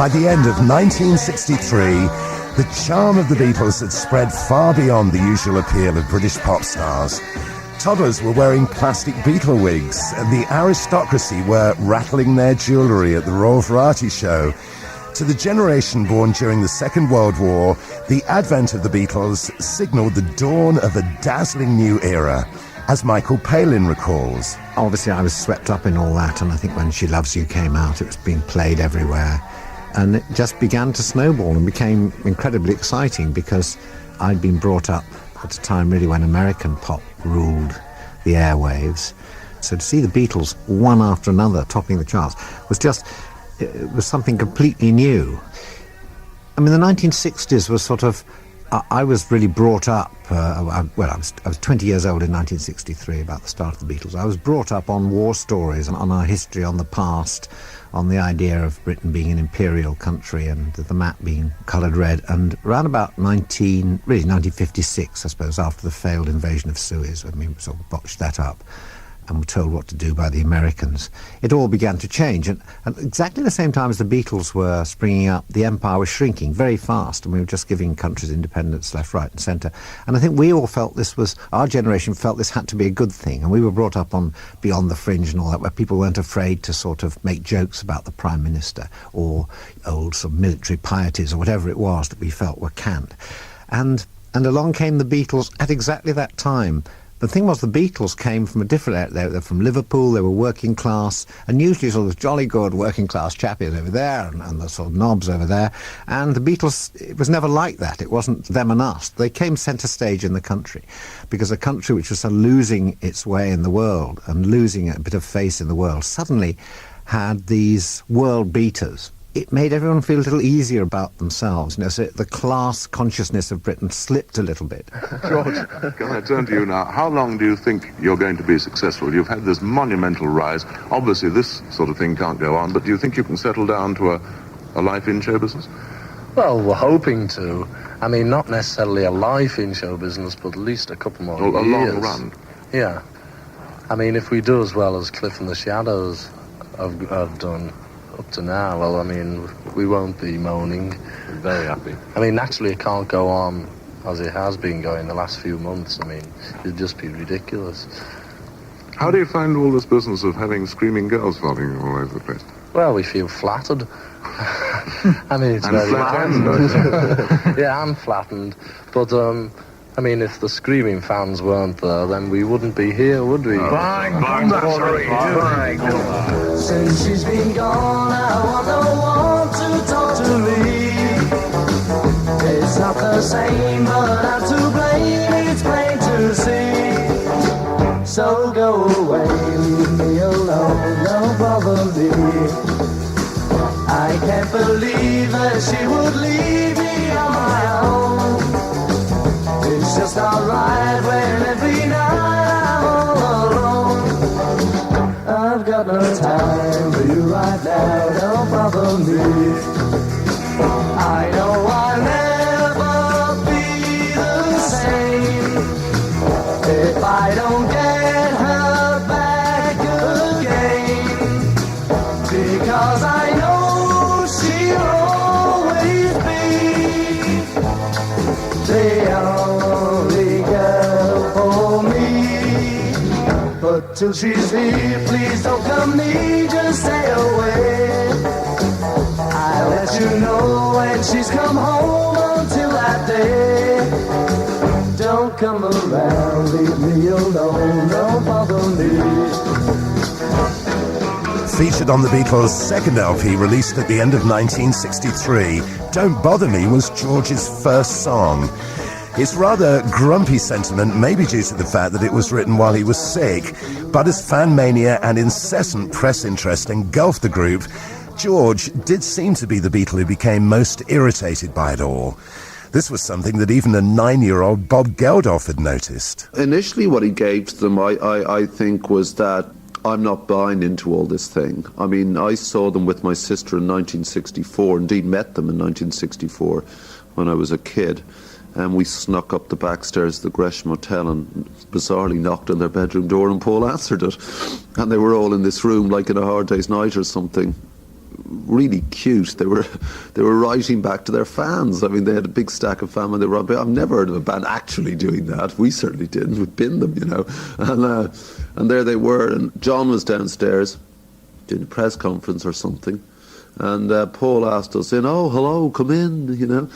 By the end of 1963, the charm of the Beatles had spread far beyond the usual appeal of British pop stars. Toddlers were wearing plastic Beatle wigs, and the aristocracy were rattling their jewellery at the Royal Variety Show. To the generation born during the Second World War, the advent of the Beatles signalled the dawn of a dazzling new era, as Michael Palin recalls. Obviously, I was swept up in all that, and I think when She Loves You came out, it was being played everywhere. And it just began to snowball and became incredibly exciting because I'd been brought up at a time really when American pop ruled the airwaves. So to see the Beatles, one after another, topping the charts, it was something completely new. I mean, the 1960s was sort of, I was really brought up, I was 20 years old in 1963, about the start of the Beatles. I was brought up on war stories, on our history, on the past, on the idea of Britain being an imperial country and the map being coloured red. And around about 1956, I suppose, after the failed invasion of Suez, when we sort of botched that up and were told what to do by the Americans, it all began to change. And at exactly the same time as the Beatles were springing up, the empire was shrinking very fast, and we were just giving countries independence left, right and centre. And I think we all felt our generation felt this had to be a good thing, and we were brought up on Beyond the Fringe and all that, where people weren't afraid to sort of make jokes about the Prime Minister or old sort of military pieties or whatever it was that we felt were cant. And along came the Beatles at exactly that time. The thing was, the Beatles came from a different area. They were from Liverpool, they were working class, and usually sort of jolly good working class chappies over there and the sort of knobs over there. And the Beatles, it was never like that. It wasn't them and us. They came centre stage in the country, because a country which was sort of losing its way in the world and losing a bit of face in the world suddenly had these world beaters. It made everyone feel a little easier about themselves. You know, so the class consciousness of Britain slipped a little bit. George, can I turn to you now? How long do you think you're going to be successful? You've had this monumental rise. Obviously, this sort of thing can't go on, but do you think you can settle down to a life in show business? Well, we're hoping to. I mean, not necessarily a life in show business, but at least a couple more years. A long run. Yeah. I mean, if we do as well as Cliff and the Shadows have done up to now, well, I mean, we won't be moaning. I'm very happy. I mean, naturally, it can't go on as it has been going the last few months. I mean, it'd just be ridiculous. How do you find all this business of having screaming girls following you all over the place? Well, we feel flattered. I mean, it's and very flattened. Yeah, and flattened. But, I mean, if the screaming fans weren't there, then we wouldn't be here, would we? Since she's been gone, I want no one to talk to me. It's not the same, but I'm to blame, it's plain to see. So go away, leave me alone, don't bother me. I can't believe that she would leave me on my own. It's just not right when every night I'm all alone. I've got no time for you right now, don't bother me. I know I'll never be the same if I don't get her back again, because I know she'll always be the only girl for me. But till she's here, please don't come near, just stay away. I'll let you know when she's come home. Until that day, don't come around, leave me alone, don't bother me. Featured on the Beatles' second LP, released at the end of 1963, Don't Bother Me was George's first song. His rather grumpy sentiment may be due to the fact that it was written while he was sick, but as fan mania and incessant press interest engulfed the group, George did seem to be the Beatle who became most irritated by it all. This was something that even a 9-year-old Bob Geldof had noticed. Initially what he gave to them, I think, was that I'm not buying into all this thing. I mean, I saw them with my sister in 1964, indeed met them in 1964 when I was a kid. And we snuck up the back stairs of the Gresham Hotel and bizarrely knocked on their bedroom door, and Paul answered it. And they were all in this room like in A Hard Day's Night or something. really cute. They were writing back to their fans. I mean, they had a big stack of fan when they were on. I've never heard of a band actually doing that. We certainly didn't. We'd bin them, you know. And there they were, and John was downstairs doing a press conference or something, and Paul asked us in, "Oh, hello, come in," you know,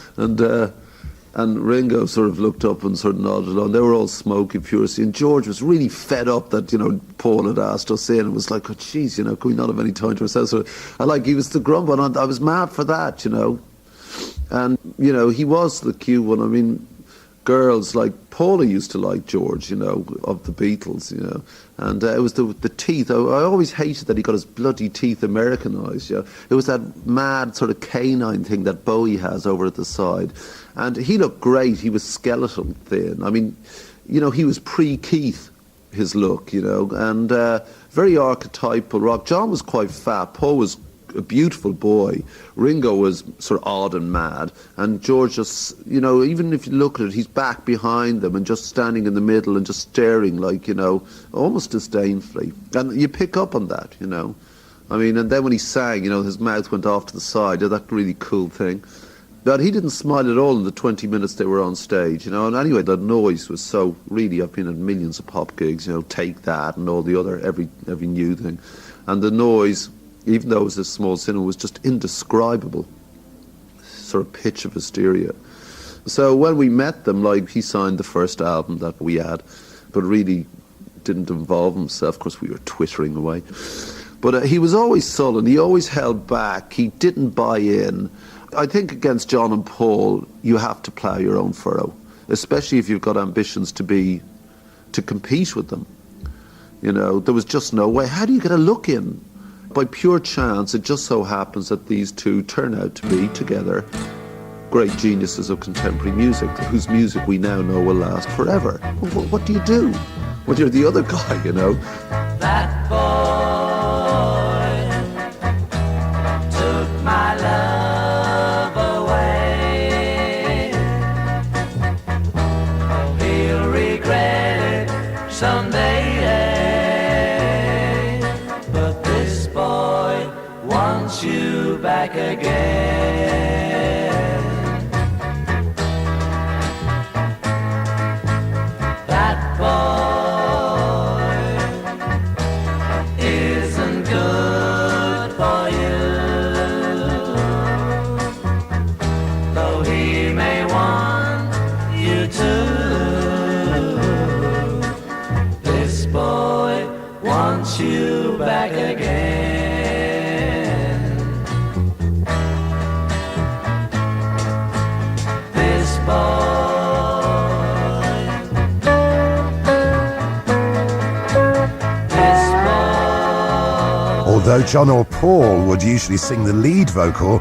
and Ringo sort of looked up and sort of nodded along. They were all smoky, furiously, and George was really fed up that, you know, Paul had asked us in, and was like, "Oh, jeez, you know, can we not have any time to ourselves?" So, he was the grumble, and I was mad for that, you know. And, you know, he was the cute one. I mean, girls like Paula used to like George, you know, of the Beatles, you know. And it was the teeth. I always hated that he got his bloody teeth Americanized, you know. It was that mad sort of canine thing that Bowie has over at the side. And he looked great. He was skeletal thin. I mean, you know, he was pre-Keith, his look, you know, and very archetypal rock. John was quite fat. Paul was a beautiful boy. Ringo was sort of odd and mad. And George just, you know, even if you look at it, he's back behind them and just standing in the middle and just staring like, you know, almost disdainfully. And you pick up on that, you know. I mean, and then when he sang, you know, his mouth went off to the side. That really cool thing. But he didn't smile at all in the 20 minutes they were on stage, you know. And anyway, the noise was so really, I've been at millions of pop gigs, you know, Take That and all the other, every new thing. And the noise, even though it was a small cinema, was just indescribable. Sort of pitch of hysteria. So when we met them, like, he signed the first album that we had, but really didn't involve himself. Of course, we were twittering away. But he was always sullen. He always held back. He didn't buy in. I think against John and Paul, you have to plough your own furrow, especially if you've got ambitions to compete with them. You know, there was just no way. How do you get a look in? By pure chance, it just so happens that these two turn out to be together great geniuses of contemporary music, whose music we now know will last forever. What do you do when you're the other guy, you know? That boy took my love away. He'll regret it someday. But this boy wants you back again. That boy isn't good for you, though he may want you to. This boy wants you back again. This boy. Although John or Paul would usually sing the lead vocal,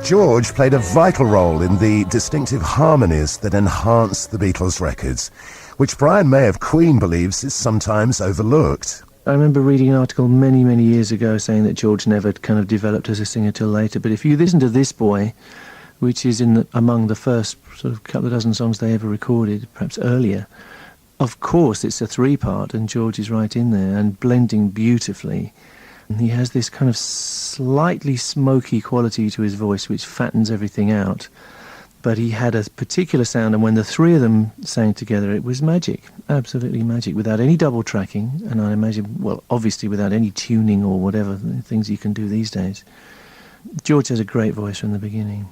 George played a vital role in the distinctive harmonies that enhanced the Beatles' records, which Brian May of Queen believes is sometimes overlooked. I remember reading an article many, many years ago saying that George never kind of developed as a singer till later. But if you listen to This Boy, which is among the first sort of couple of dozen songs they ever recorded, perhaps earlier, of course it's a three-part, and George is right in there and blending beautifully. And he has this kind of slightly smoky quality to his voice which fattens everything out. But he had a particular sound, and when the three of them sang together, it was magic, absolutely magic, without any double tracking, and I imagine, well, obviously without any tuning or whatever things you can do these days. George has a great voice from the beginning.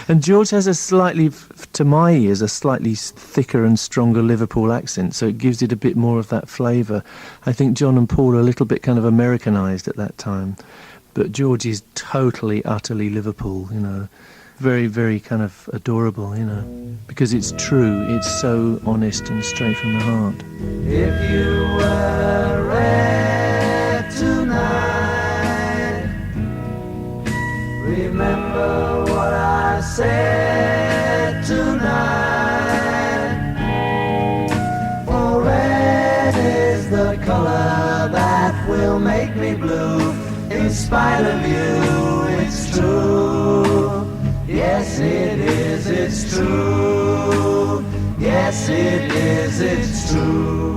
And George has a slightly, to my ears, a slightly thicker and stronger Liverpool accent, so it gives it a bit more of that flavour. I think John and Paul are a little bit kind of Americanised at that time, but George is totally, utterly Liverpool, you know. Very, very kind of adorable, you know, because it's true, it's so honest and straight from the heart. If you were red tonight, remember what I said tonight. For red is the color that will make me blue. In spite of you, it's true. Yes, it is, it's true. Yes, it is, it's true.